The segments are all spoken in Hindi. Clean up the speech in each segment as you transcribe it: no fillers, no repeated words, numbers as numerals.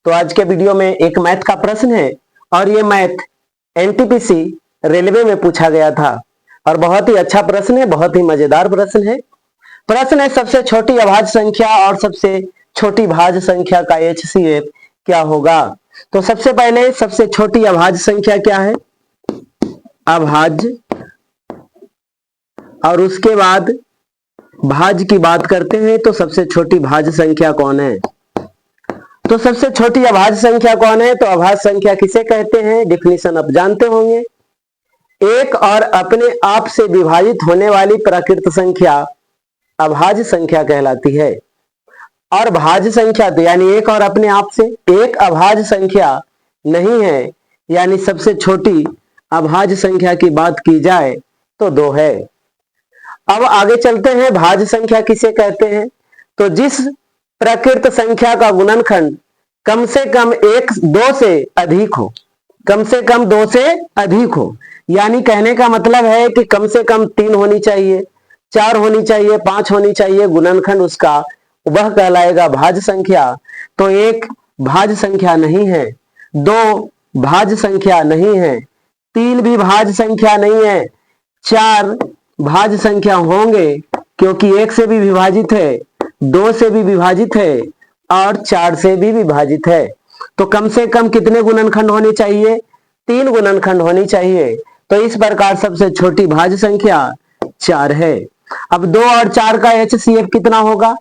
तो आज के वीडियो में एक मैथ का प्रश्न है और ये मैथ एनटीपीसी रेलवे में पूछा गया था और बहुत ही अच्छा प्रश्न है, बहुत ही मजेदार प्रश्न है। प्रश्न है सबसे छोटी अभाज्य संख्या और सबसे छोटी भाज्य संख्या का HCF क्या होगा। तो सबसे पहले सबसे छोटी अभाज्य संख्या क्या है, अभाज्य, और उसके बाद भाज्य की बात करते हैं तो सबसे छोटी भाज्य संख्या कौन है। तो सबसे छोटी अभाज्य संख्या कौन है, तो अभाज्य संख्या किसे कहते हैं, डिफिनीशन आप जानते होंगे। एक और अपने आप से विभाजित होने वाली प्राकृत संख्या अभाज्य संख्या कहलाती है। और भाज्य संख्या तो यानी एक और अपने आप से, एक अभाज्य संख्या नहीं है, यानी सबसे छोटी अभाज्य संख्या की बात की जाए तो 2 है। अब आगे चलते हैं, भाज्य संख्या किसे कहते हैं, तो जिस प्राकृत संख्या का गुणनखंड कम से कम 2 से अधिक हो, कम से कम 2 से अधिक हो, यानी कहने का मतलब है कि कम से कम 3 होनी चाहिए, 4 होनी चाहिए, 5 होनी चाहिए, गुणनखंड उसका, वह कहलाएगा भाज्य संख्या। तो एक भाज्य संख्या नहीं है, 2 भाज्य संख्या नहीं है, 3 भी भाज्य संख्या नहीं है, 4 भाज्य संख्या होंगे क्योंकि 1 से भी विभाजित है, 2 से भी विभाजित है और 4 से भी विभाजित है। तो कम से कम कितने गुणनखंड होने चाहिए, 3 गुणनखंड होनी चाहिए। तो इस प्रकार सबसे छोटी भाज्य संख्या 4 है। अब 2 और 4 का HCF कितना होगा,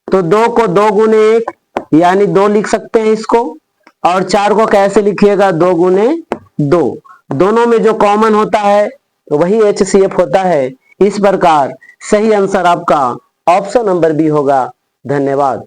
तो 2 को 2 गुने 1 यानी 2 लिख सकते हैं इसको, और 4 को कैसे लिखिएगा, 2 गुने 2, दोनों में जो कॉमन होता है तो वही HCF होता है। इस प्रकार सही आंसर आपका ऑप्शन नंबर बी होगा। धन्यवाद।